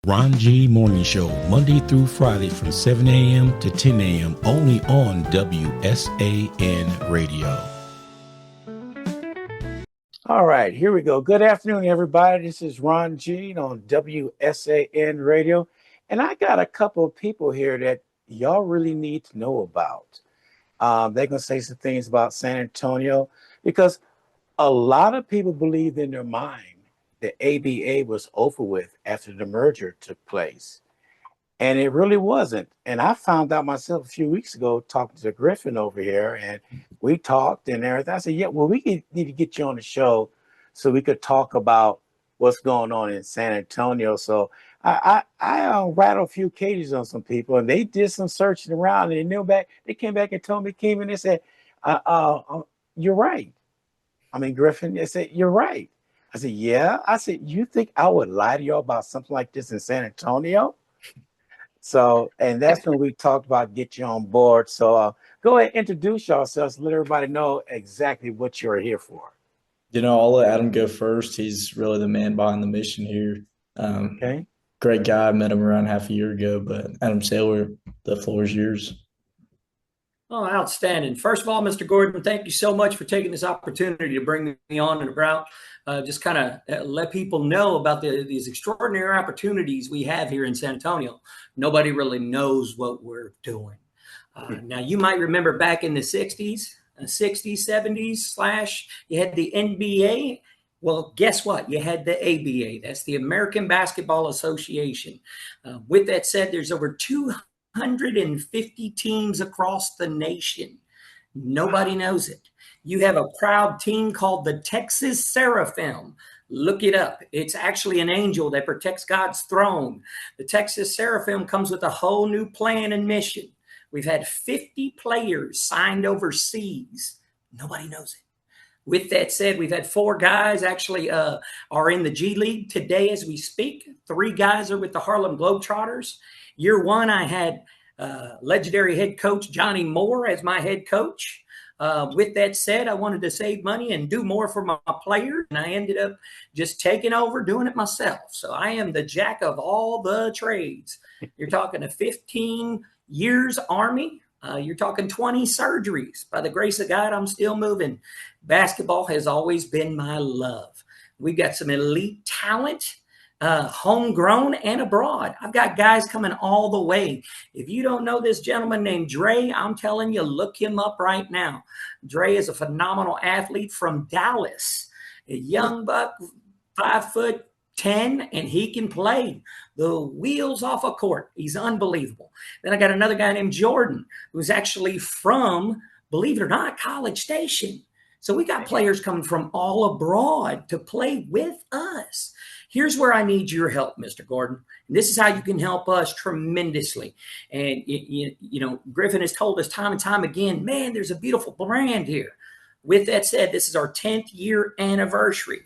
Ron G Morning Show, Monday through Friday from 7 a.m. to 10 a.m. only on WSAN Radio. All right, here we go. Good afternoon, everybody. This is Ron G on WSAN Radio. And I got a couple of people here that y'all really need to know about. They're going to say some things about San Antonio because a lot of people believe in their mind the ABA was over with after the merger took place. And it really wasn't. And I found out myself a few weeks ago talking to Griffin over here, and we talked and everything. I said, yeah, well, need to get you on the show so we could talk about what's going on in San Antonio. So I rattled a few cages on some people, and they did some searching around, and they came back and told me, and they said, you're right. I mean, Griffin, they said, you're right. I said, yeah. I said, you think I would lie to you about something like this in San Antonio? So, and that's when we talked about get you on board. So go ahead, introduce yourselves, let everybody know exactly what you're here for. I'll let Adam go first. He's really the man behind the mission here. Okay. Great guy. I met him around half a year ago, but Adam Saylor, the floor is yours. Oh, outstanding. First of all, Mr. Gordon, thank you so much for taking this opportunity to bring me on and about. Just kind of let people know about these extraordinary opportunities we have here in San Antonio. Nobody really knows what we're doing. Now, you might remember back in the 60s, 70s, you had the NBA. Well, guess what? You had the ABA. That's the American Basketball Association. With that said, there's over 250 teams across the nation. Nobody knows it. You have a proud team called the Texas Seraphim. Look it up. It's actually an angel that protects God's throne. The Texas Seraphim comes with a whole new plan and mission. We've had 50 players signed overseas. Nobody knows it. With that said, we've had 4 guys actually are in the G League today as we speak. 3 guys are with the Harlem Globetrotters. Year 1, I had legendary head coach Johnny Moore as my head coach. With that said, I wanted to save money and do more for my players, and I ended up just taking over, doing it myself. So I am the jack of all the trades. You're talking a 15 years Army. You're talking 20 surgeries. By the grace of God, I'm still moving. Basketball has always been my love. We've got some elite talent. Homegrown and abroad. I've got guys coming all the way. If you don't know this gentleman named Dre, I'm telling you, look him up right now. Dre is a phenomenal athlete from Dallas, a young buck, 5'10", and he can play the wheels off a court. He's unbelievable. Then I got another guy named Jordan, who's actually from, believe it or not, College Station. So we got players coming from all abroad to play with us. Here's where I need your help, Mr. Gordon. And this is how you can help us tremendously. And, Griffin has told us time and time again, man, there's a beautiful brand here. With that said, this is our 10th year anniversary.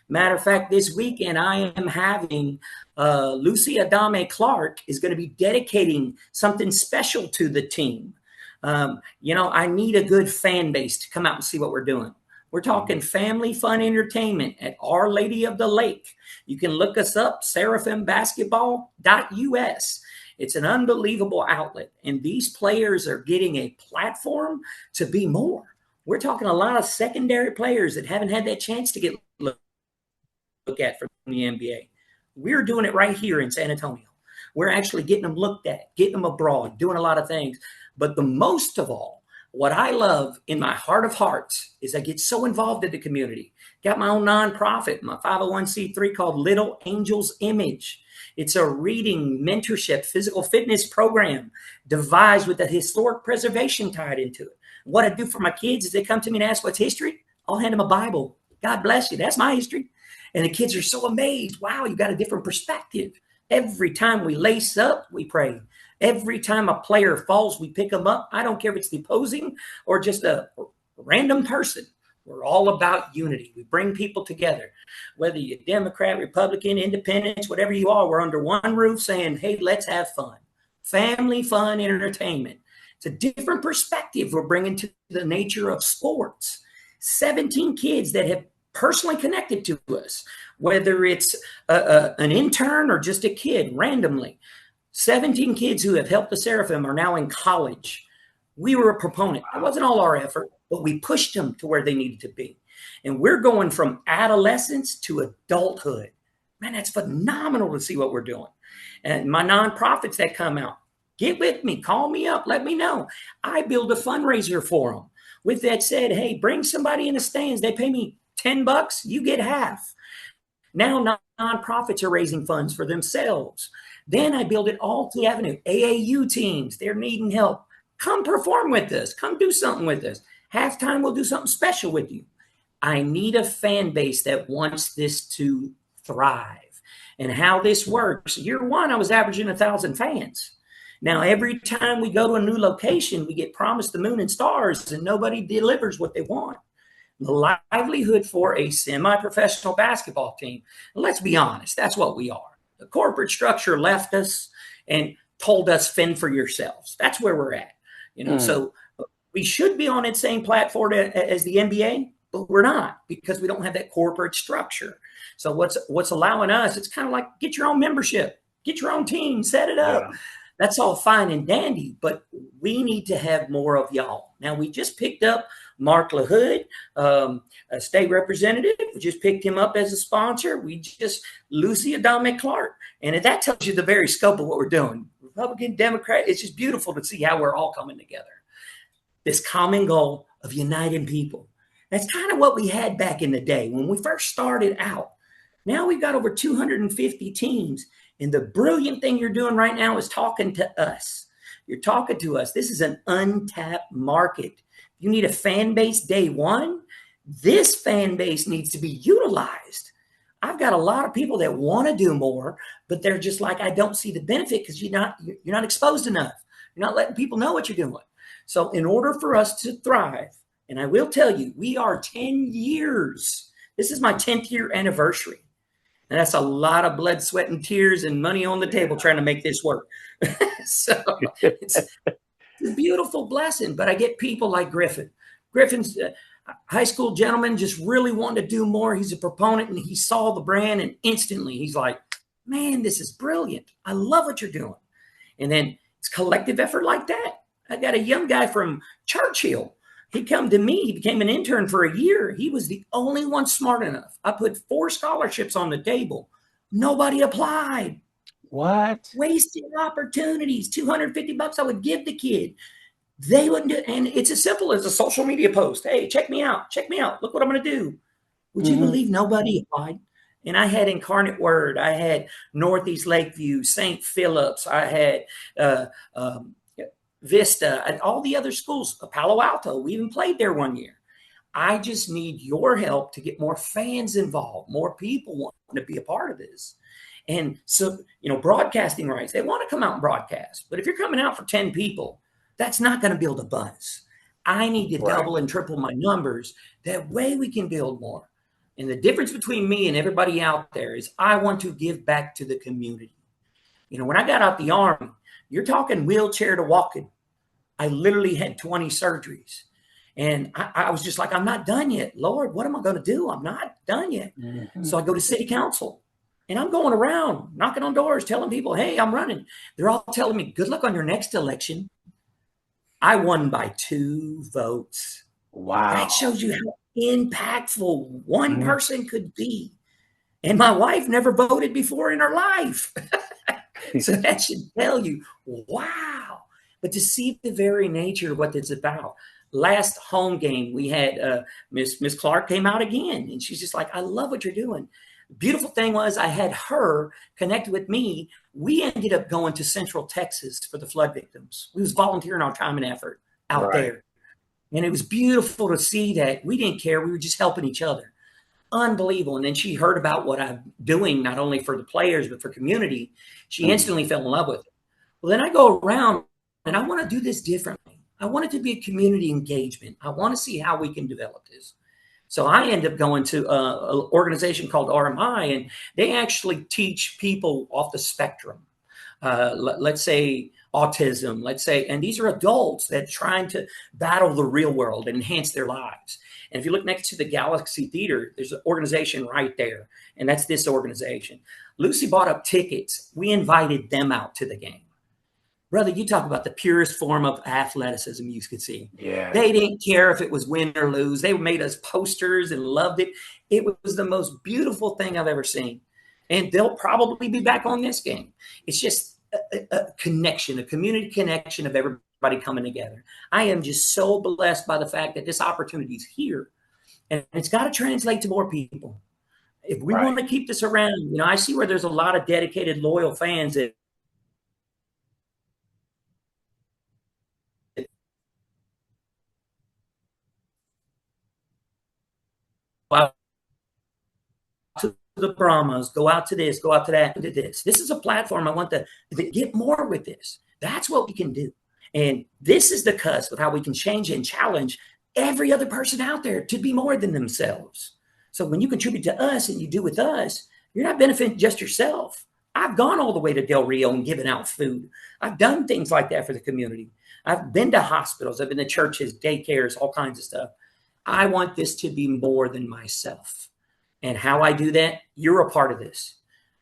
Matter of fact, this weekend I am having Lucy Adame Clark is going to be dedicating something special to the team. I need a good fan base to come out and see what we're doing. We're talking family fun entertainment at Our Lady of the Lake. You can look us up, seraphimbasketball.us. It's an unbelievable outlet. And these players are getting a platform to be more. We're talking a lot of secondary players that haven't had that chance to get look at from the NBA. We're doing it right here in San Antonio. We're actually getting them looked at, getting them abroad, doing a lot of things. But the most of all, what I love in my heart of hearts is I get so involved in the community. Got my own nonprofit, my 501c3 called Little Angels Image. It's a reading, mentorship, physical fitness program devised with a historic preservation tied into it. What I do for my kids is they come to me and ask what's history. I'll hand them a Bible. God bless you. That's my history. And the kids are so amazed. Wow, you got a different perspective. Every time we lace up, we pray. Every time a player falls, we pick them up. I don't care if it's the opposing or just a random person. We're all about unity. We bring people together. Whether you're Democrat, Republican, Independent, whatever you are, we're under one roof saying, hey, let's have fun. Family fun entertainment. It's a different perspective we're bringing to the nature of sports. 17 kids that have personally connected to us. whether it's an intern or just a kid randomly. 17 kids who have helped the Seraphim are now in college. We were a proponent. It wasn't all our effort, but we pushed them to where they needed to be. And we're going from adolescence to adulthood. Man, that's phenomenal to see what we're doing. And my nonprofits that come out, get with me, call me up, let me know. I build a fundraiser for them. With that said, hey, bring somebody in the stands. They pay me $10, you get half. Now nonprofits are raising funds for themselves. Then I build it all to the avenue. AAU teams, they're needing help. Come perform with us. Come do something with us. Halftime, we'll do something special with you. I need a fan base that wants this to thrive. And how this works, year one, I was averaging 1,000 fans. Now, every time we go to a new location, we get promised the moon and stars, and nobody delivers what they want. The livelihood for a semi-professional basketball team, let's be honest, that's what we are. The corporate structure left us and told us fend for yourselves. That's where we're at. So we should be on its same platform as the NBA, but we're not because we don't have that corporate structure. So what's allowing us, it's kind of like get your own membership, get your own team, set it up. Yeah. That's all fine and dandy, but we need to have more of y'all. Now, we just picked up Mark LaHood, a state representative. We just picked him up as a sponsor. Lucy Adame Clark. And that tells you the very scope of what we're doing. Republican, Democrat, it's just beautiful to see how we're all coming together. This common goal of uniting people. That's kind of what we had back in the day when we first started out. Now we've got over 250 teams. And the brilliant thing you're doing right now is talking to us. You're talking to us. This is an untapped market. You need a fan base day one. This fan base needs to be utilized. I've got a lot of people that want to do more, but they're just like, I don't see the benefit because you're not exposed enough. You're not letting people know what you're doing. So in order for us to thrive, and I will tell you, we are 10 years. This is my 10th year anniversary. And that's a lot of blood, sweat, and tears and money on the table trying to make this work. So it's a beautiful blessing. But I get people like Griffin. Griffin's a high school gentleman, just really wanted to do more. He's a proponent, and he saw the brand, and instantly he's like, man, this is brilliant. I love what you're doing. And then it's collective effort like that. I got a young guy from Churchill. He come to me. He became an intern for a year. He was the only one smart enough. I put 4 scholarships on the table. Nobody applied. What? Wasted opportunities. $250 I would give the kid. They wouldn't do it. And it's as simple as a social media post. Hey, check me out. Check me out. Look what I'm going to do. Would you believe nobody applied? And I had Incarnate Word. I had Northeast Lakeview, St. Phillips. I had Vista, and all the other schools, Palo Alto. We even played there one year. I just need your help to get more fans involved, more people wanting to be a part of this. And so, broadcasting rights, they want to come out and broadcast. But if you're coming out for 10 people, that's not going to build a buzz. I need to double and triple my numbers. That way we can build more. And the difference between me and everybody out there is I want to give back to the community. When I got out the Army, you're talking wheelchair to walking. I literally had 20 surgeries. And I was just like, I'm not done yet. Lord, what am I going to do? I'm not done yet. Mm-hmm. So I go to city council. And I'm going around, knocking on doors, telling people, hey, I'm running. They're all telling me, good luck on your next election. I won by 2 votes. Wow. That shows you how impactful one person could be. And my wife never voted before in her life. So that should tell you, wow. But to see the very nature of what it's about. Last home game, we had Miss Clark came out again. And she's just like, I love what you're doing. The beautiful thing was I had her connect with me. We ended up going to Central Texas for the flood victims. We was volunteering our time and effort out there. And it was beautiful to see that we didn't care. We were just helping each other. Unbelievable. And then she heard about what I'm doing, not only for the players, but for community. She instantly fell in love with it. Well, then I go around and I want to do this differently. I want it to be a community engagement. I want to see how we can develop this. So I end up going to an organization called RMI, and they actually teach people off the spectrum. let's say autism, let's say, and these are adults that are trying to battle the real world and enhance their lives. And if you look next to the Galaxy Theater, there's an organization right there, and that's this organization. Lucy bought up tickets. We invited them out to the game. Brother, you talk about the purest form of athleticism you could see. Yeah. They didn't care if it was win or lose. They made us posters and loved it. It was the most beautiful thing I've ever seen. And they'll probably be back on this game. It's just a connection, a community connection of everybody coming together. I am just so blessed by the fact that this opportunity is here. And it's got to translate to more people. If we want to keep this around, I see where there's a lot of dedicated, loyal fans that out to the Brahmas, go out to this, go out to that, to this. This is a platform I want to get more with this. That's what we can do. And this is the cusp of how we can change and challenge every other person out there to be more than themselves. So when you contribute to us and you do with us, you're not benefiting just yourself. I've gone all the way to Del Rio and given out food. I've done things like that for the community. I've been to hospitals. I've been to churches, daycares, all kinds of stuff. I want this to be more than myself. And how I do that, you're a part of this.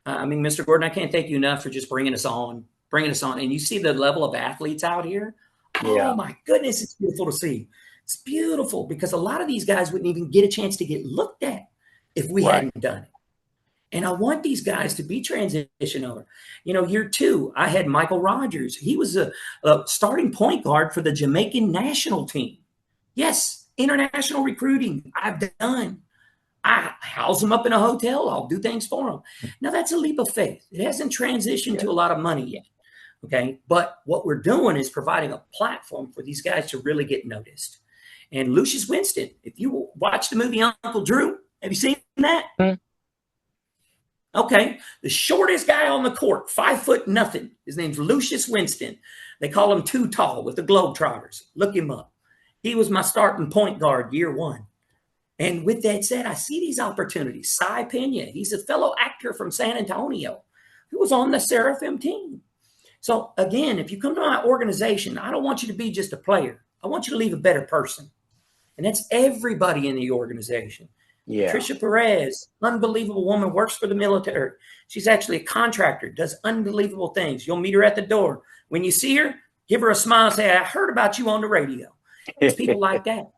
Mr. Gordon, I can't thank you enough for just bringing us on. And you see the level of athletes out here. Yeah. Oh, my goodness, it's beautiful to see. It's beautiful because a lot of these guys wouldn't even get a chance to get looked at if we hadn't done it. And I want these guys to be transition over. Year 2, I had Michael Rogers. He was a starting point guard for the Jamaican national team. Yes, international recruiting I've done. I house them up in a hotel. I'll do things for them. Now, that's a leap of faith. It hasn't transitioned to a lot of money yet. Okay. But what we're doing is providing a platform for these guys to really get noticed. And Lucius Winston, if you watch the movie Uncle Drew, have you seen that? Okay. The shortest guy on the court, 5'0". His name's Lucius Winston. They call him Too Tall with the Globetrotters. Look him up. He was my starting point guard year 1. And with that said, I see these opportunities. Cy Pena, he's a fellow actor from San Antonio who was on the Seraphim team. So again, if you come to my organization, I don't want you to be just a player. I want you to leave a better person. And that's everybody in the organization. Yeah. Tricia Perez, unbelievable woman, works for the military. She's actually a contractor, does unbelievable things. You'll meet her at the door. When you see her, give her a smile and say, I heard about you on the radio. It's people like that.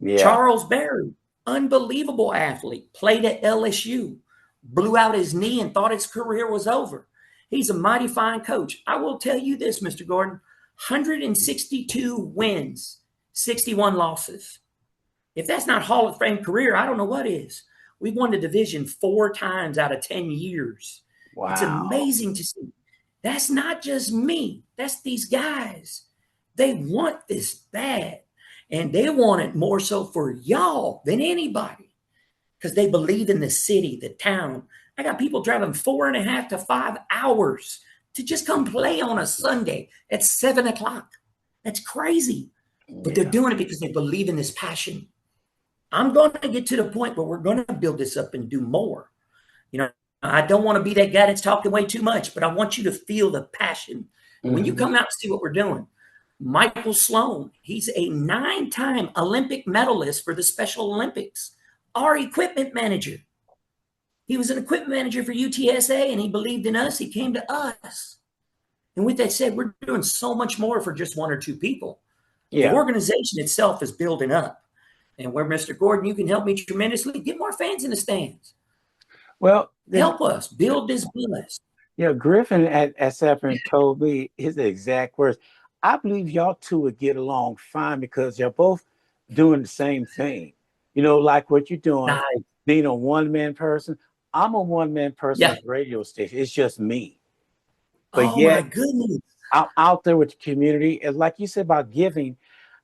Yeah. Charles Berry, unbelievable athlete, played at LSU, blew out his knee and thought his career was over. He's a mighty fine coach. I will tell you this, Mr. Gordon, 162 wins, 61 losses. If that's not Hall of Fame career, I don't know what is. We've won the division 4 times out of 10 years. Wow. It's amazing to see. That's not just me. That's these guys. They want this bad. And they want it more so for y'all than anybody because they believe in the city, the town. I got people driving 4.5 to 5 hours to just come play on a Sunday at 7 o'clock. That's crazy. But they're doing it because they believe in this passion. I'm going to get to the point where we're going to build this up and do more. I don't want to be that guy that's talking way too much, but I want you to feel the passion. When you come out and see what we're doing, Michael Sloan, he's a 9-time Olympic medalist for the Special Olympics, our equipment manager. He was an equipment manager for UTSA, and he believed in us. He came to us. And with that said, we're doing so much more for just 1 or 2 people. Yeah. The organization itself is building up. And where, Mr. Gordon, you can help me tremendously, get more fans in the stands. Well, help us build this buzz. Griffin at Seraphim told me his exact words. I believe y'all two would get along fine because you're both doing the same thing. Like what you're doing, being a one-man person. I'm a one-man person at the radio station. It's just me. But my goodness. I'm out there with the community. And like you said about giving,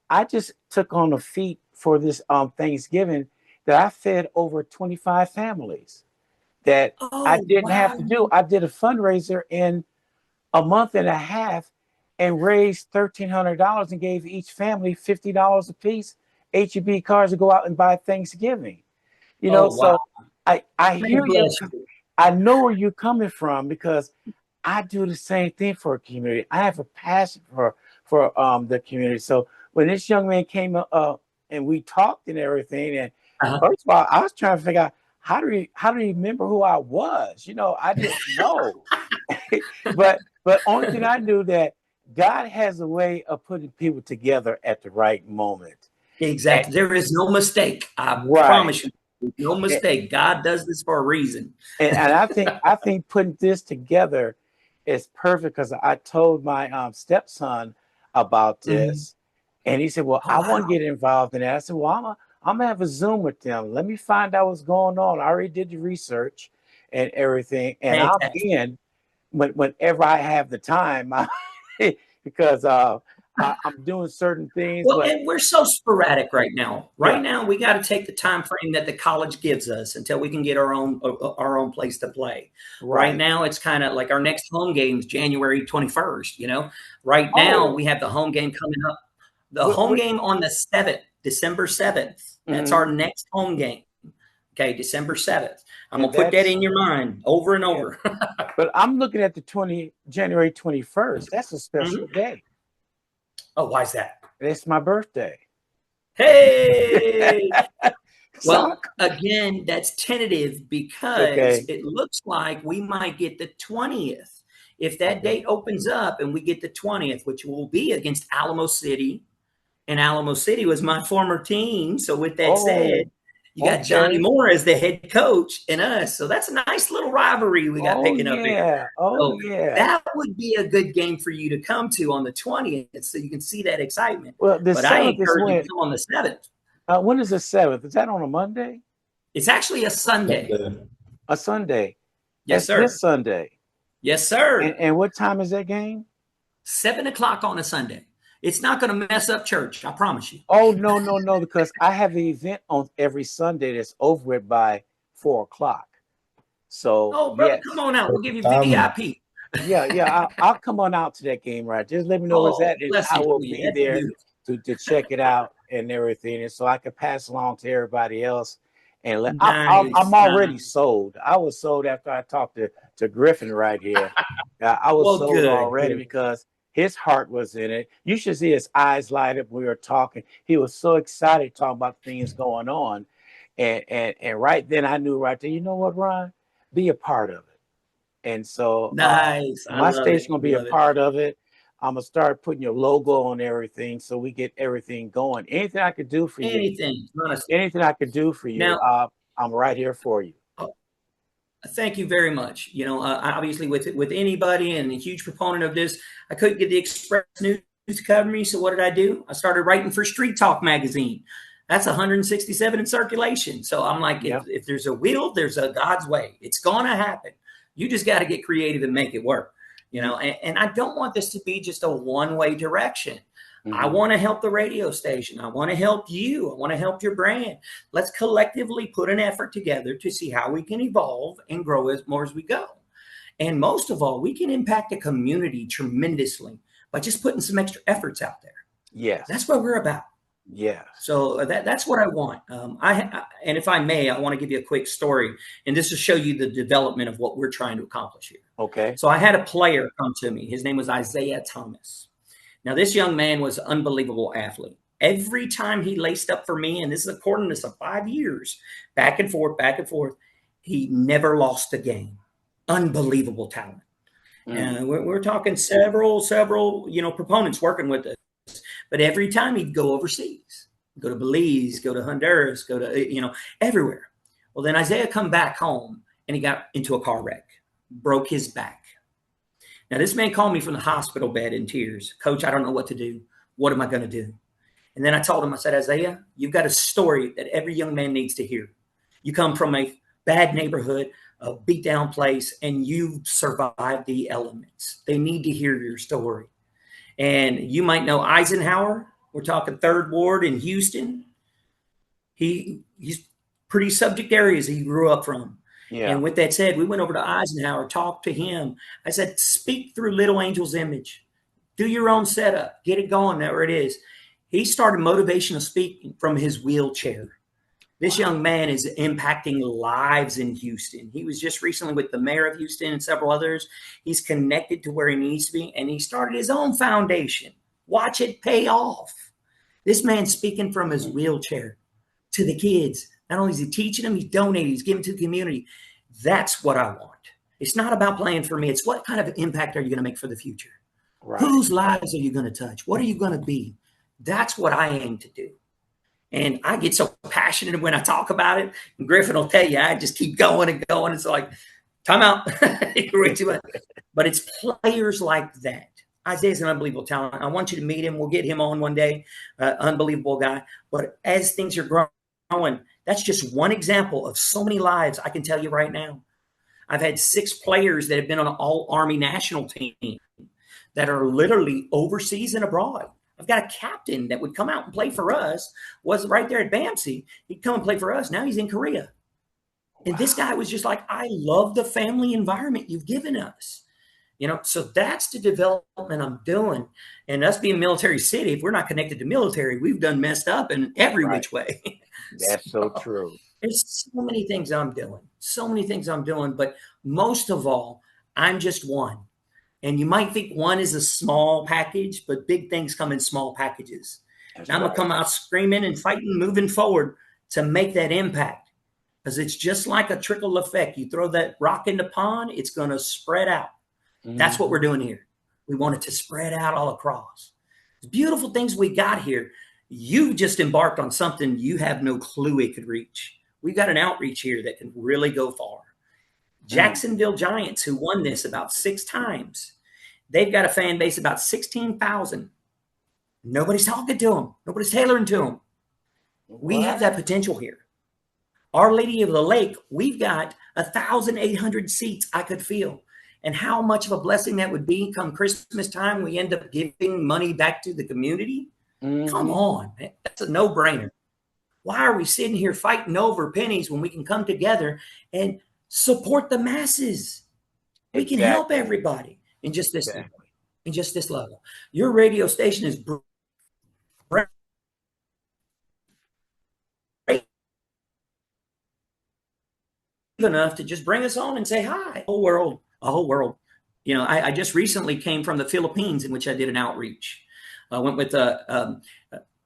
I just took on a feat for this Thanksgiving that I fed over 25 families that I didn't have to do. I did a fundraiser in a month and a half and raised $1,300 and gave each family $50 a piece, HEB cards to go out and buy Thanksgiving. So I hear you. I know where you're coming from because I do the same thing for a community. I have a passion for the community. So when this young man came up and we talked and everything, and Uh-huh. first of all, I was trying to figure out how do you remember who I was? I didn't know. but only thing I knew that God has a way of putting people together at the right moment. Exactly. There is no mistake. I promise you, there's no mistake. God does this for a reason. And I think putting this together is perfect because I told my stepson about this, and he said, "Well, I want to get involved in that." I said, "Well, I'm gonna have a Zoom with them. Let me find out what's going on. I already did the research and everything, and I'll be in whenever I have the time because I'm doing certain things." Well, but and we're so sporadic right now. Right now, we got to take the time frame that the college gives us until we can get our own place to play. Right now, it's kind of like our next home game's January 21st. Right now, we have the home game coming up. The home game on the 7th, December 7th. That's our next home game. Okay, December 7th. I'm going to put that in your mind over and over. But I'm looking at the January 21st. That's a special day. Oh, why is that? It's my birthday. Hey! Well, again, that's tentative because it looks like we might get the 20th. If that date opens up and we get the 20th, which will be against Alamo City, and Alamo City was my former team. So with that said, you got Johnny Moore as the head coach and us. So that's a nice little rivalry we got picking up here. That would be a good game for you to come to on the 20th so you can see that excitement. Well, but I encourage you to come on the 7th. When is the 7th? Is that on a Monday? It's actually a Sunday. A Sunday. Yes, sir. This Sunday. Yes, sir. And what time is that game? 7 o'clock on a Sunday. It's not going to mess up church, I promise you. Oh, no, because I have an event on every Sunday that's over with by 4 o'clock. So, brother, come on out. We'll give you VIP. I'll come on out to that game, right? Just let me know what's that, and I will be there to check it out and everything, and so I can pass along to everybody else. And I'm already sold. I was sold after I talked to Griffin right here. I was sold already because his heart was in it. You should see his eyes light up when we were talking. He was so excited talking about things going on. And right then I knew right there, you know what, Ron? Be a part of it. And so my station's going to be a part of it. I'm going to start putting your logo on everything so we get everything going. Anything I could do for you. Anything I could do for you, now, I'm right here for you. Thank you very much. Obviously with anybody and a huge proponent of this, I couldn't get the Express News to cover me. So what did I do? I started writing for Street Talk magazine. That's 167 in circulation. So I'm like, if there's a will, there's a God's way. It's going to happen. You just got to get creative and make it work. And I don't want this to be just a one-way direction. I want to help the radio station. I want to help you. I want to help your brand. Let's collectively put an effort together to see how we can evolve and grow more as we go. And most of all, we can impact the community tremendously by just putting some extra efforts out there. Yes. That's what we're about. Yeah. So that's what I want. And if I may, I want to give you a quick story, and this will show you the development of what we're trying to accomplish here. Okay. So I had a player come to me. His name was Isaiah Thomas. Now, this young man was an unbelievable athlete. Every time he laced up for me, and this is according to some 5 years, back and forth, he never lost a game. Unbelievable talent. And we're talking several, proponents working with us. But every time he'd go overseas, go to Belize, go to Honduras, go to, everywhere. Well, then Isaiah come back home and he got into a car wreck, broke his back. Now, this man called me from the hospital bed in tears. Coach, I don't know what to do. What am I going to do? And then I told him, I said, Isaiah, you've got a story that every young man needs to hear. You come from a bad neighborhood, a beat down place, and you've survived the elements. They need to hear your story. And you might know Eisenhower. We're talking 3rd Ward in Houston. He's pretty subject areas he grew up from. Yeah. And with that said, we went over to Eisenhower, talked to him. I said, speak through Little Angel's image. Do your own setup. Get it going. There it is. He started motivational speaking from his wheelchair. This young man is impacting lives in Houston. He was just recently with the mayor of Houston and several others. He's connected to where he needs to be, and he started his own foundation. Watch it pay off. This man's speaking from his wheelchair to the kids. Not only is he teaching them, he's donating, he's giving to the community. That's what I want. It's not about playing for me. It's what kind of impact are you going to make for the future? Right. Whose lives are you going to touch? What are you going to be? That's what I aim to do. And I get so passionate when I talk about it. And Griffin will tell you, I just keep going and going. It's like, time out. But it's players like that. Isaiah's an unbelievable talent. I want you to meet him. We'll get him on one day. Unbelievable guy. But as things are growing, that's just one example of so many lives I can tell you right now. I've had 6 players that have been on an all-Army national team that are literally overseas and abroad. I've got a captain that would come out and play for us, was right there at BAMC. He'd come and play for us. Now he's in Korea. And this guy was just like, I love the family environment you've given us. So that's the development I'm doing. And us being Military City, if we're not connected to military, we've done messed up in every which way. That's so true. There's so many things I'm doing. But most of all, I'm just one. And you might think one is a small package, but big things come in small packages. And I'm going to come out screaming and fighting, moving forward to make that impact. Because it's just like a trickle effect. You throw that rock in the pond, it's going to spread out. Mm-hmm. That's what we're doing here. We want it to spread out all across. The beautiful things we got here. You just embarked on something you have no clue it could reach. We've got an outreach here that can really go far. Jacksonville Giants, who won this about 6 times, they've got a fan base about 16,000. Nobody's talking to them. Nobody's tailoring to them. We have that potential here. Our Lady of the Lake, we've got 1,800 seats I could feel. And how much of a blessing that would be come Christmas time, we end up giving money back to the community. Mm-hmm. Come on, man. That's a no-brainer. Why are we sitting here fighting over pennies when we can come together and support the masses? We can help everybody in just this level. Your radio station is brave enough to just bring us on and say hi. A whole world. I just recently came from the Philippines, in which I did an outreach. I went with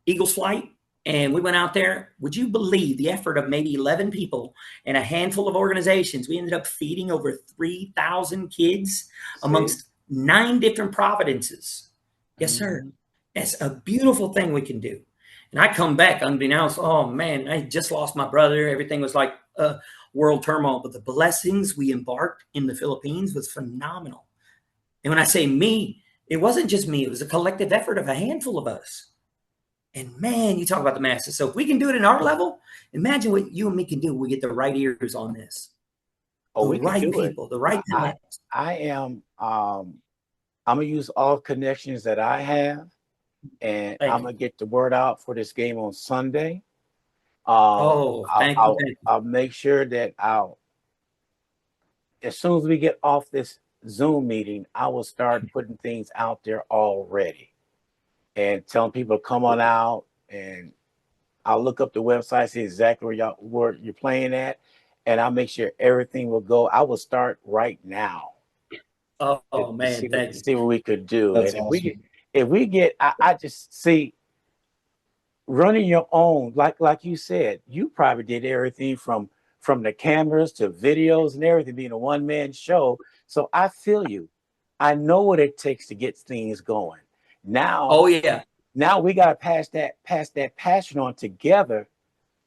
Eagles Flight. And we went out there. Would you believe the effort of maybe 11 people and a handful of organizations? We ended up feeding over 3,000 kids amongst 9 different provinces. Yes, sir. That's a beautiful thing we can do. And I come back unbeknownst, oh, man, I just lost my brother. Everything was like world turmoil. But the blessings we embarked in the Philippines was phenomenal. And when I say me, it wasn't just me. It was a collective effort of a handful of us. And man, you talk about the masses. So if we can do it in our level, imagine what you and me can do. We get the right ears on this. The right people, the right time. I'm gonna use all connections that I have, and I'm gonna get the word out for this game on Sunday. Thank you. I'll make sure that as soon as we get off this Zoom meeting, I will start putting things out there already. And telling people to come on out, and I'll look up the website, see exactly where you're playing at, and I'll make sure everything will go. I will start right now. Man, see what we could do. That's and awesome. if we get, I just see running your own, like you said, you probably did everything from the cameras to videos and everything, being a one-man show. So I feel you. I know what it takes to get things going. Now, now we got to pass that passion on together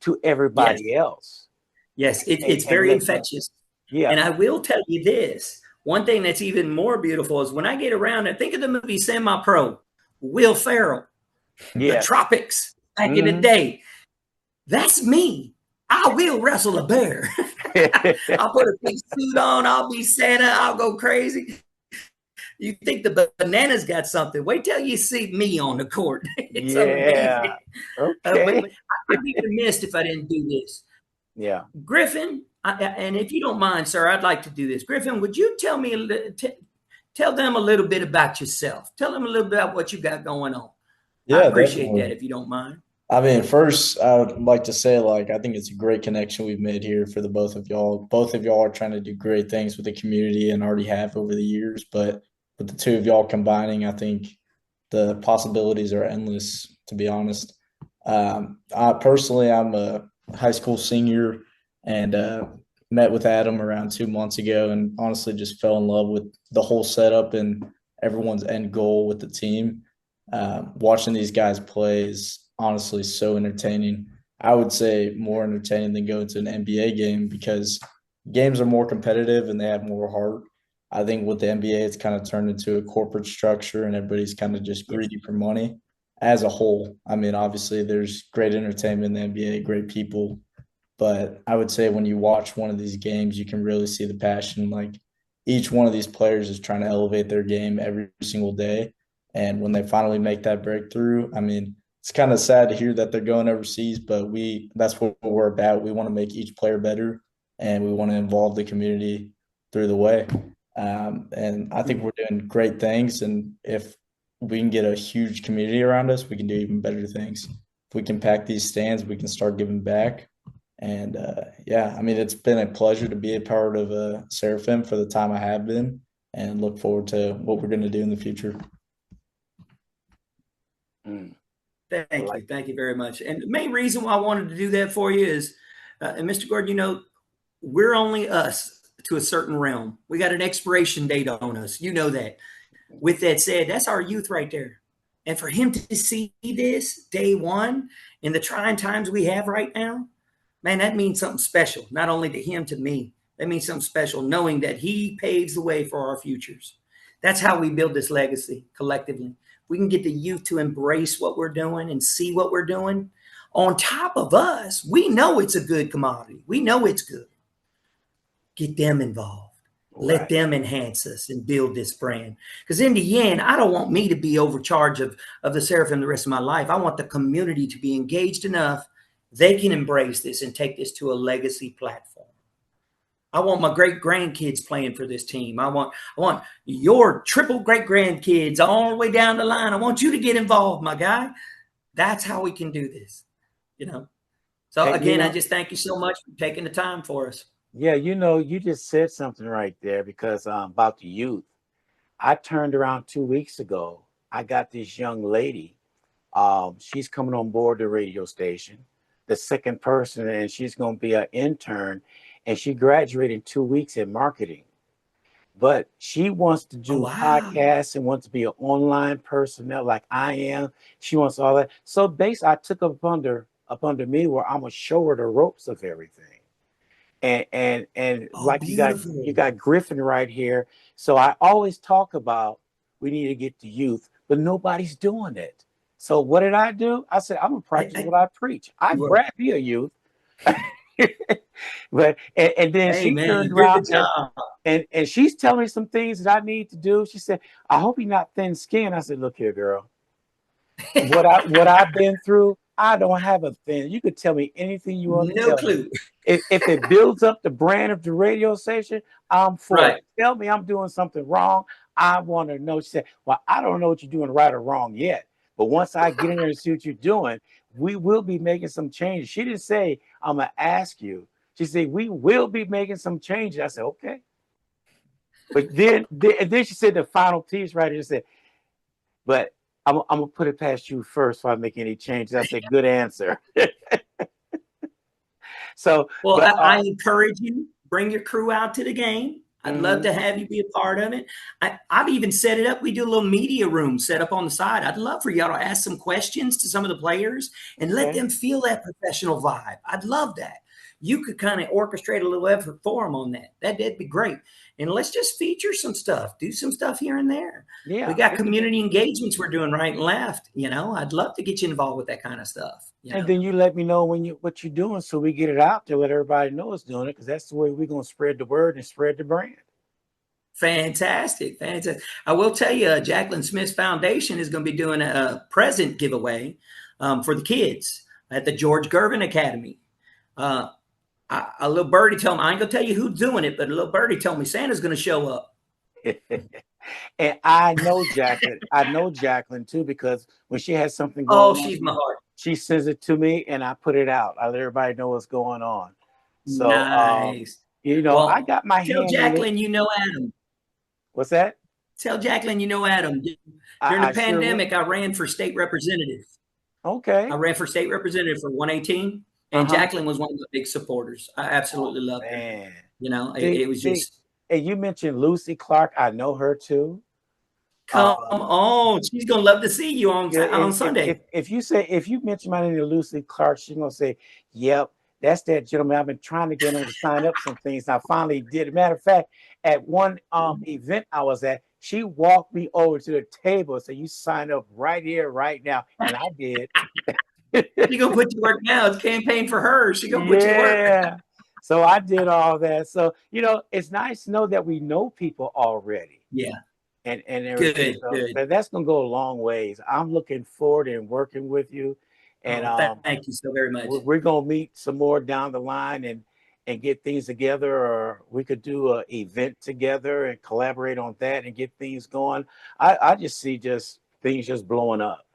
to everybody else. Yes, it's very infectious. Yeah. And I will tell you this. One thing that's even more beautiful is when I get around and think of the movie Semi-Pro, Will Ferrell, The Tropics, back in the day. That's me. I will wrestle a bear. I'll put a big suit on. I'll be Santa. I'll go crazy. You think the bananas got something? Wait till you see me on the court. It's amazing. Okay. I'd be remiss if I didn't do this. Yeah. Griffin, and if you don't mind, sir, I'd like to do this. Griffin, would you tell them a little bit about yourself? Tell them a little bit about what you got going on. Yeah, I appreciate definitely. that if you don't mind. I mean, first, I would like to say, like, I think it's a great connection we've made here for the both of y'all. Both of y'all are trying to do great things with the community and already have over the years. But with the two of y'all combining, I think the possibilities are endless, to be honest. I personally, I'm a high school senior and met with Adam around 2 months ago and honestly just fell in love with the whole setup and everyone's end goal with the team. Watching these guys play is honestly so entertaining. I would say more entertaining than going to an NBA game because games are more competitive and they have more heart. I think with the NBA, it's kind of turned into a corporate structure and everybody's kind of just greedy for money as a whole. I mean, obviously, there's great entertainment in the NBA, great people, but I would say when you watch one of these games, you can really see the passion. Like each one of these players is trying to elevate their game every single day. And when they finally make that breakthrough, I mean, it's kind of sad to hear that they're going overseas, but that's what we're about. We want to make each player better and we want to involve the community through the way. And I think we're doing great things. And if we can get a huge community around us, we can do even better things. If we can pack these stands, we can start giving back. And yeah, I mean, it's been a pleasure to be a part of Seraphim for the time I have been and look forward to what we're going to do in the future. Thank you very much. And the main reason why I wanted to do that for you is, and Mr. Gordon, you know, we're only us to a certain realm. We got an expiration date on us. You know that. With that said, that's our youth right there. And for him to see this day one in the trying times we have right now, man, that means something special, not only to him, to me. That means something special, knowing that he paves the way for our futures. That's how we build this legacy collectively. We can get the youth to embrace what we're doing and see what we're doing. On top of us, we know it's a good commodity. We know it's good. Get them involved. Let Right. them enhance us and build this brand. Because in the end, I don't want me to be overcharged of the Seraphim the rest of my life. I want the community to be engaged enough they can embrace this and take this to a legacy platform. I want my great grandkids playing for this team. I want your triple great grandkids all the way down the line. I want you to get involved, my guy. That's how we can do this, you know. So And, again, I just thank you so much for taking the time for us. yeah, you just said something right there because about the youth. I turned around 2 weeks ago. I got this young lady. She's coming on board the radio station, the second person, and she's going to be an intern. And she graduated in 2 weeks in marketing. But she wants to Oh, do wow. podcasts and wants to be an online personnel like I am. She wants all that. So basically, I took up under me where I'm gonna show her the ropes of everything. And Oh, like you beautiful. got Griffin right here. So I always talk about we need to get the youth, but nobody's doing it. So what did I do? I said I'm gonna practice what I preach. I You are, grab you, youth. But and then hey, she man, you turned did the around job. and she's telling me some things that I need to do. She said, "I hope you're not thin-skinned." I said, "Look here, girl. What I've been through, I don't have a thin. You could tell me anything you want to No tell me. clue. If it builds up the brand of the radio station, I'm for it. Right. Tell me I'm doing something wrong. I want to know." She said, "Well, I don't know what you're doing right or wrong yet, but once I get in there and see what you're doing, we will be making some changes." She didn't say I'm gonna ask you. She said we will be making some changes. I said okay. But then she said the final piece right here. She said, "But I'm gonna put it past you first before I make any changes." I said, "Good answer." So, Well, but I encourage you, bring your crew out to the game. I'd love mhm, to have you be a part of it. I've even set it up. We do a little media room set up on the side. I'd love for y'all to ask some questions to some of the players and let okay, them feel that professional vibe. I'd love that. You could kind of orchestrate a little effort for them on that. That'd be great. And let's just feature some stuff, do some stuff here and there. We yeah, got we can do. community engagements we're doing right and left. You know, I'd love to get you involved with that kind of stuff. You And know. then you let me know what you're doing, so we get it out there, let everybody know it's doing it, because that's the way we're gonna spread the word and spread the brand. Fantastic. Fantastic. I will tell you, Jacqueline Smith's Foundation is going to be doing a present giveaway for the kids at the George Gervin Academy. Uh, a little birdie told me, I ain't going to tell you who's doing it, but a little birdie told me Santa's going to show up. And I know Jacqueline. I know Jacqueline too because when she has something Oh, going on, she's my heart. she sends it to me, and I put it out. I let everybody know what's going on. So, Nice. I Well, got my tell hand in it. Jacqueline you know Adam. What's that? Tell Jacqueline you know Adam. During the I sure will. pandemic, I ran for state representative. Okay. I ran for state representative for 118, and Jacqueline was one of the big supporters. I absolutely loved her. You know, it was just. And you mentioned Lucy Clark. I know her too. Come on, she's gonna love to see you on Sunday. If you mention my name to Lucy Clark, she's gonna say, "Yep, that's that gentleman. I've been trying to get him to sign up some things. I finally did. As a matter of fact, at one event I was at, she walked me over to the table and said, "You sign up right here, right now," and I did. She gonna put you work now. It's campaign for her. She gonna put you work. Yeah. So I did all that. So it's nice to know that we know people already. Yeah. And everything. Good. But that's gonna go a long ways. I'm looking forward in working with you. And thank you so very much. We're gonna meet some more down the line and get things together, or we could do an event together and collaborate on that and get things going. I just see things just blowing up.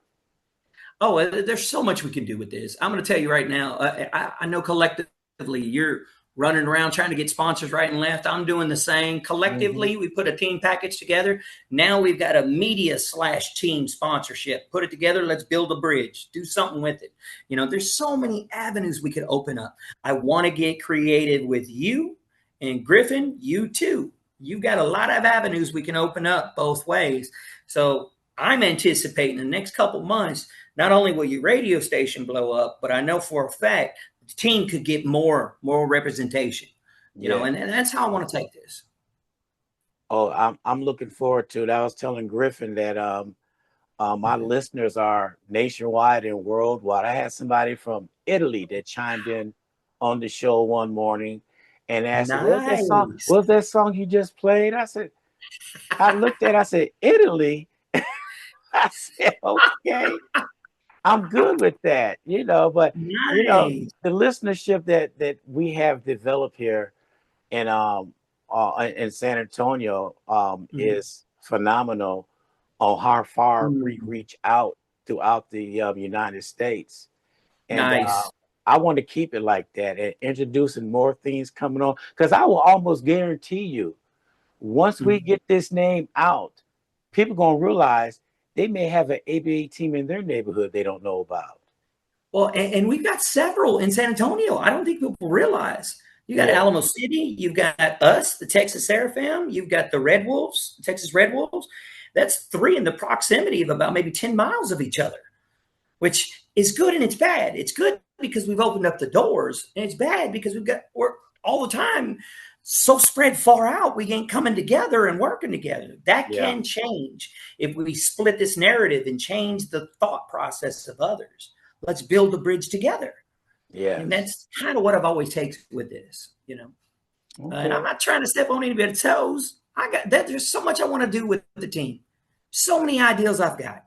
Oh, there's so much we can do with this. I'm going to tell you right now. I know collectively you're running around trying to get sponsors right and left. I'm doing the same. Collectively, we put a team package together. Now we've got a media/team sponsorship. Put it together. Let's build a bridge. Do something with it. There's so many avenues we could open up. I want to get creative with you and Griffin. You too. You've got a lot of avenues we can open up both ways. So I'm anticipating the next couple months, not only will your radio station blow up, but I know for a fact the team could get more representation, and that's how I want to take this. Oh, I'm looking forward to it. I was telling Griffin that my listeners are nationwide and worldwide. I had somebody from Italy that chimed in on the show one morning and asked, what's that song you just played? I said, I looked at it, I said, Italy? I said, okay. I'm good with that, but the listenership that we have developed here in San Antonio is phenomenal on how far we reach out throughout the United States. And I want to keep it like that and introducing more things coming on, because I will almost guarantee you, once we get this name out, people going to realize they may have an ABA team in their neighborhood they don't know about. Well, and we've got several in San Antonio. I don't think people realize. You got Alamo City. You've got us, the Texas Seraphim. You've got the Red Wolves, Texas Red Wolves. That's 3 in the proximity of about maybe 10 miles of each other, which is good and it's bad. It's good because we've opened up the doors, and it's bad because we're all the time so spread far out, we ain't coming together and working together. That can change if we split this narrative and change the thought process of others. Let's build a bridge together. Yeah. And that's kind of what I've always taken with this, Okay. And I'm not trying to step on anybody's toes. There's so much I want to do with the team. So many ideas I've got.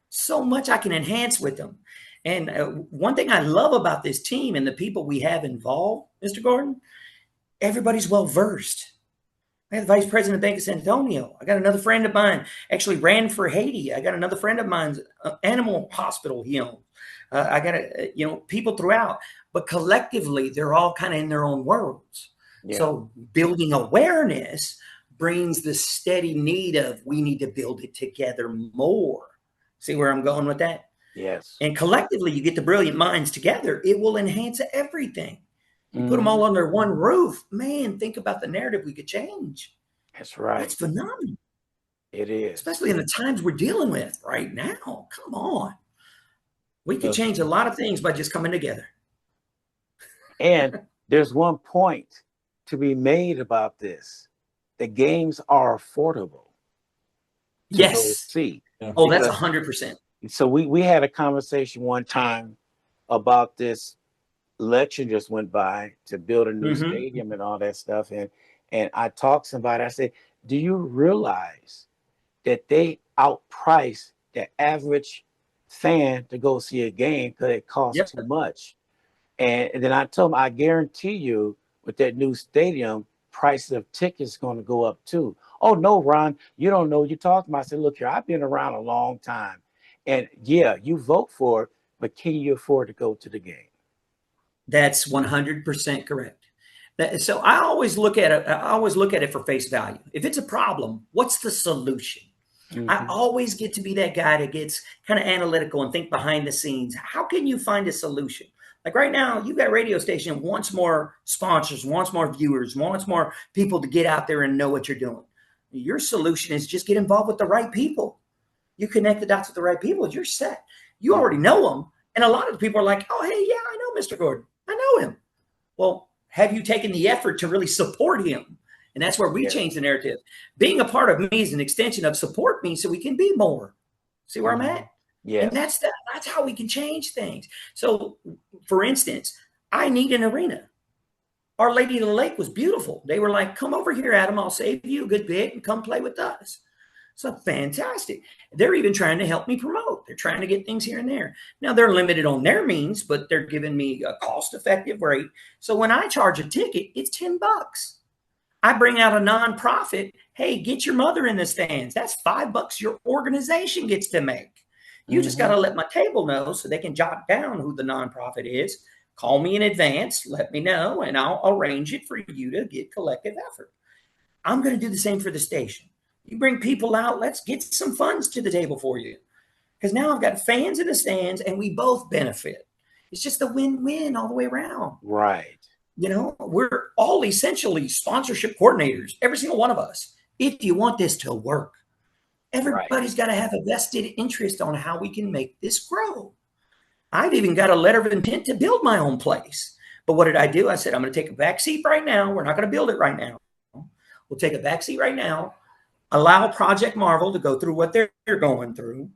So much I can enhance with them. And one thing I love about this team and the people we have involved, Mr. Gordon, everybody's well-versed. I have the vice president of Bank of San Antonio. I got another friend of mine actually ran for Haiti. I got another friend of mine's animal hospital he owns. I got people throughout, but collectively they're all kind of in their own worlds. Yeah. So building awareness brings the steady need of we need to build it together more. See where I'm going with that? Yes. And collectively you get the brilliant minds together. It will enhance everything. You put them all under one roof, man, think about the narrative we could change. That's right. That's phenomenal. It is. Especially in the times we're dealing with right now. Come on. We could change a lot of things by just coming together. And there's one point to be made about this. The games are affordable. Yes. See. Oh, that's 100%. So we had a conversation one time about this. Election just went by to build a new stadium and all that stuff. And I talked to somebody, I said, do you realize that they outprice the average fan to go see a game because it costs too much? And then I told them, I guarantee you with that new stadium, prices of tickets going to go up too. Oh, no, Ron, you don't know what you're talking about. I said, look here, I've been around a long time. And yeah, you vote for it, but can you afford to go to the game? That's 100% correct. So I always look at it. I always look at it for face value. If it's a problem, what's the solution? I always get to be that guy that gets kind of analytical and think behind the scenes. How can you find a solution? Like right now, you've got a radio station wants more sponsors, wants more viewers, wants more people to get out there and know what you're doing. Your solution is just get involved with the right people. You connect the dots with the right people, you're set. You already know them. And a lot of the people are like, oh, hey, yeah, I know Mr. Gordon. I know him. Well, have you taken the effort to really support him? And that's where we change the narrative. Being a part of me is an extension of support me so we can be more. See where I'm at? Yeah. And that's how we can change things. So, for instance, I need an arena. Our Lady of the Lake was beautiful. They were like, come over here, Adam. I'll save you a good bit and come play with us. So fantastic. They're even trying to help me promote. They're trying to get things here and there. Now they're limited on their means, but they're giving me a cost-effective rate. So when I charge a ticket, it's $10. I bring out a nonprofit. Hey, get your mother in the stands. That's $5 your organization gets to make. You just got to let my table know so they can jot down who the nonprofit is. Call me in advance. Let me know, and I'll arrange it for you to get collective effort. I'm going to do the same for the station. You bring people out, let's get some funds to the table for you. Because now I've got fans in the stands and we both benefit. It's just a win-win all the way around. Right. You know, we're all essentially sponsorship coordinators, every single one of us, if you want this to work. Everybody's got to have a vested interest on how we can make this grow. I've even got a letter of intent to build my own place. But what did I do? I said, I'm going to take a back seat right now. We're not going to build it right now. We'll take a back seat right now. Allow Project Marvel to go through what they're going through,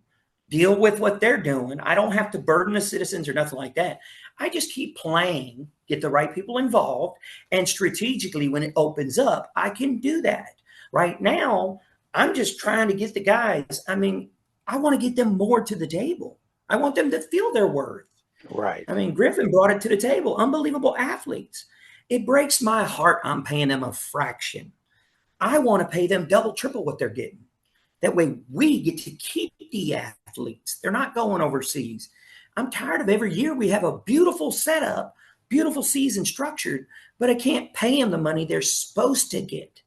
deal with what they're doing. I don't have to burden the citizens or nothing like that. I just keep playing, get the right people involved, and strategically when it opens up, I can do that. Right now, I'm just trying to get the guys. I mean, I want to get them more to the table. I want them to feel their worth. Right. I mean, Griffin brought it to the table. Unbelievable athletes. It breaks my heart I'm paying them a fraction. I want to pay them double, triple what they're getting. That way we get to keep the athletes. They're not going overseas. I'm tired of every year we have a beautiful setup, beautiful season structured, but I can't pay them the money they're supposed to get.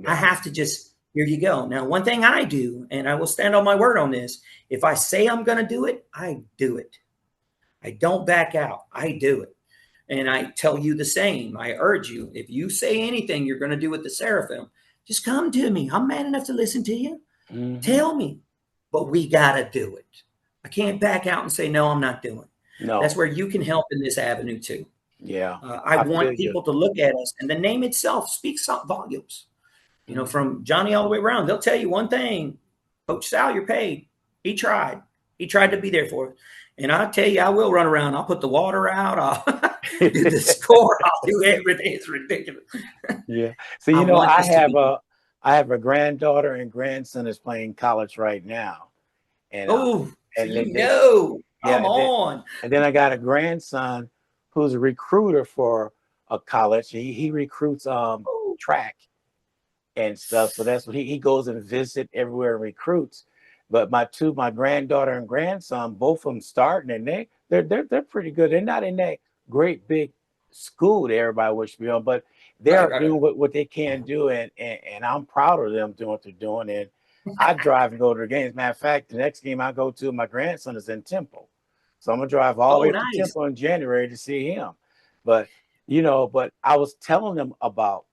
I have to just, here you go. Now, one thing I do, and I will stand on my word on this, if I say I'm going to do it, I do it. I don't back out. I do it. And I tell you the same. I urge you, if you say anything you're going to do with the Seraphim, just come to me. I'm man enough to listen to you. Tell me. But we got to do it. I can't back out and say, no, I'm not doing it. No. That's where you can help in this avenue too. Yeah. I want people to look at us, and the name itself speaks volumes. You know, from Johnny all the way around, they'll tell you one thing. Coach Sal, you're paid. He tried. He tried to be there for us. And I'll tell you, I will run around. I'll put the water out. I'll do the score. I'll do everything. It's ridiculous. Yeah. So, you know, I have a granddaughter and grandson is playing college right now. And come yeah, on. And then I got a grandson who's a recruiter for a college. He recruits track and stuff. So that's what he goes and visit everywhere and recruits. But my granddaughter and grandson, both of them starting, and they're pretty good. They're not in that great big school that everybody wishes to be on, but they're doing what they can do, and I'm proud of them doing what they're doing. And I drive and go to the games. Matter of fact, the next game I go to, my grandson is in Temple, so I'm gonna drive all the way to Temple in January to see him. But but I was telling them about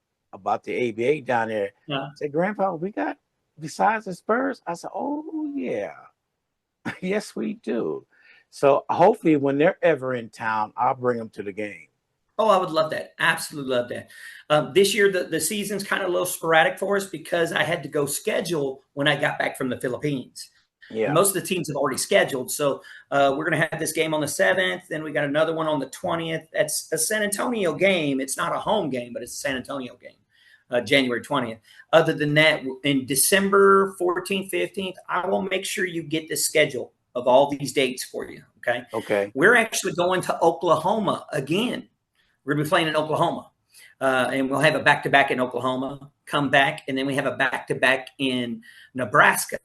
the ABA down there. Yeah. I said, Grandpa, we got. Besides the Spurs, I said, oh, yeah. Yes, we do. So hopefully when they're ever in town, I'll bring them to the game. Oh, I would love that. Absolutely love that. This year, the season's kind of a little sporadic for us because I had to go schedule when I got back from the Philippines. Yeah. Most of the teams have already scheduled. So we're going to have this game on the 7th. Then we got another one on the 20th. That's a San Antonio game. It's not a home game, but it's a San Antonio game. January 20th. Other than that, in December 14th, 15th, I will make sure you get the schedule of all these dates for you. Okay. Okay. We're actually going to Oklahoma again. We're going to be playing in Oklahoma. And we'll have a back-to-back in Oklahoma, come back, and then we have a back-to-back in Nebraska.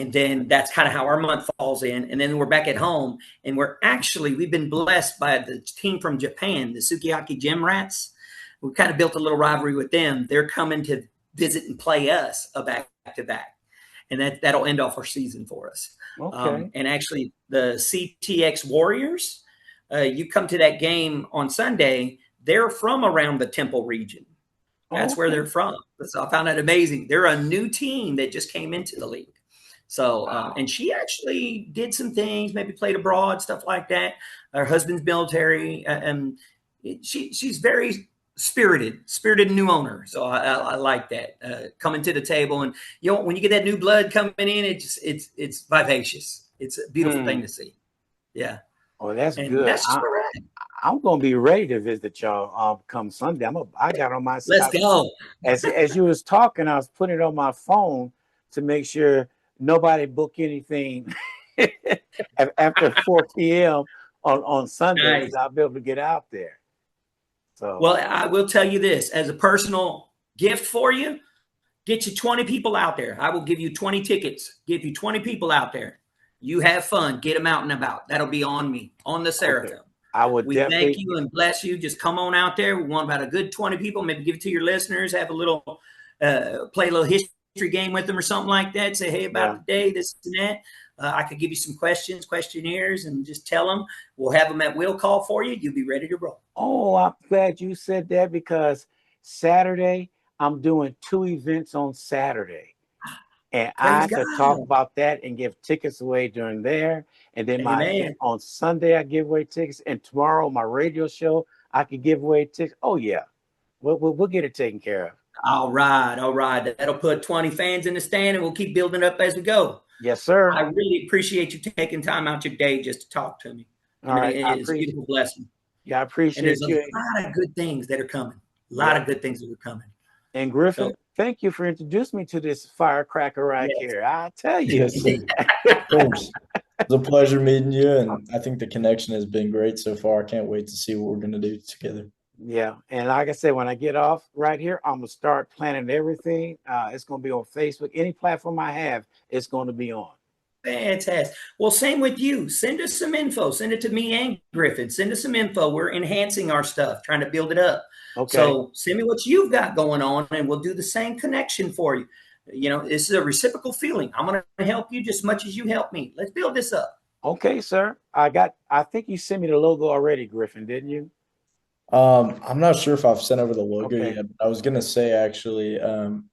And then that's kind of how our month falls in. And then we're back at home, and we've been blessed by the team from Japan, the Sukiyaki Gym Rats. We kind of built a little rivalry with them. They're coming to visit and play us a back-to-back. And that'll end off our season for us. Okay. And actually the CTX Warriors, you come to that game on Sunday, they're from around the Temple region. That's where they're from. So I found that amazing. They're a new team that just came into the league. So, and she actually did some things, maybe played abroad, stuff like that. Her husband's military, and she's very spirited new owner. So I like that, coming to the table. And when you get that new blood coming in, it's vivacious. It's a beautiful thing to see. Yeah. Oh, that's and good. That's correct. I'm gonna be ready to visit y'all come Sunday. I got on my Let's go. As you was talking, I was putting it on my phone to make sure nobody book anything after 4 p.m. on Sunday. Nice. I'll be able to get out there. So, well, I will tell you this as a personal gift for you: get you 20 people out there. I will give you 20 tickets. Give you 20 people out there. You have fun. Get them out and about. That'll be on me, on the Seraphim. Okay. I would. We thank you and bless you. Just come on out there. We want about a good 20 people. Maybe give it to your listeners. Have a little, play a little history game with them or something like that. Say, hey, about the day, this and that. I could give you some questionnaires, and just tell them. We'll have them at will call for you. You'll be ready to roll. Oh, I'm glad you said that, because Saturday I'm doing 2 events on Saturday. And I could talk about that and give tickets away during there. And then on Sunday, I give away tickets. And tomorrow, my radio show, I could give away tickets. Oh, yeah. We'll get it taken care of. All right. That'll put 20 fans in the stand, and we'll keep building up as we go. Yes, sir. I really appreciate you taking time out your day just to talk to me. All right. It's a beautiful blessing. Yeah, I appreciate you. There's a lot of good things that are coming. And Griffin, thank you for introducing me to this firecracker here. I tell you. Yes, of course. It's a pleasure meeting you, and I think the connection has been great so far. I can't wait to see what we're going to do together. Yeah, and like I said, when I get off right here, I'm going to start planning everything. It's going to be on Facebook. Any platform I have, it's going to be on. Fantastic. Well, same with you. Send us some info. Send it to me and Griffin. Send us some info. We're enhancing our stuff, trying to build it up. Okay. So send me what you've got going on, and we'll do the same connection for you. This is a reciprocal feeling. I'm going to help you just as much as you help me. Let's build this up. Okay, sir. I think you sent me the logo already, Griffin, didn't you? I'm not sure if I've sent over the logo yet, but I was going to say, actually,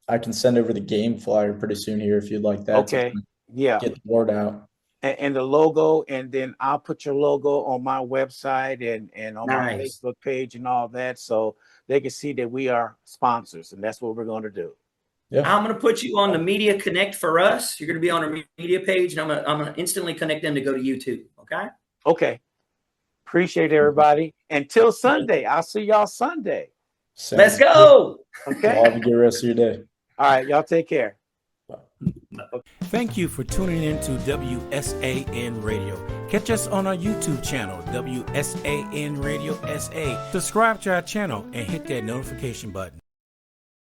I can send over the game flyer pretty soon here if you'd like that. Okay. Yeah. Get the word out. And the logo, and then I'll put your logo on my website and on my Facebook page and all that, so they can see that we are sponsors, and that's what we're going to do. Yeah. I'm going to put you on the Media Connect for us. You're going to be on our media page, and I'm going to instantly connect them to go to YouTube. Okay. Okay. Appreciate everybody. Until Sunday. I'll see y'all Sunday. Let's go. Okay. Well, have a good rest of your day. All right. Y'all take care. Thank you for tuning in to WSAN Radio. Catch us on our YouTube channel, WSAN Radio SA. Subscribe to our channel and hit that notification button.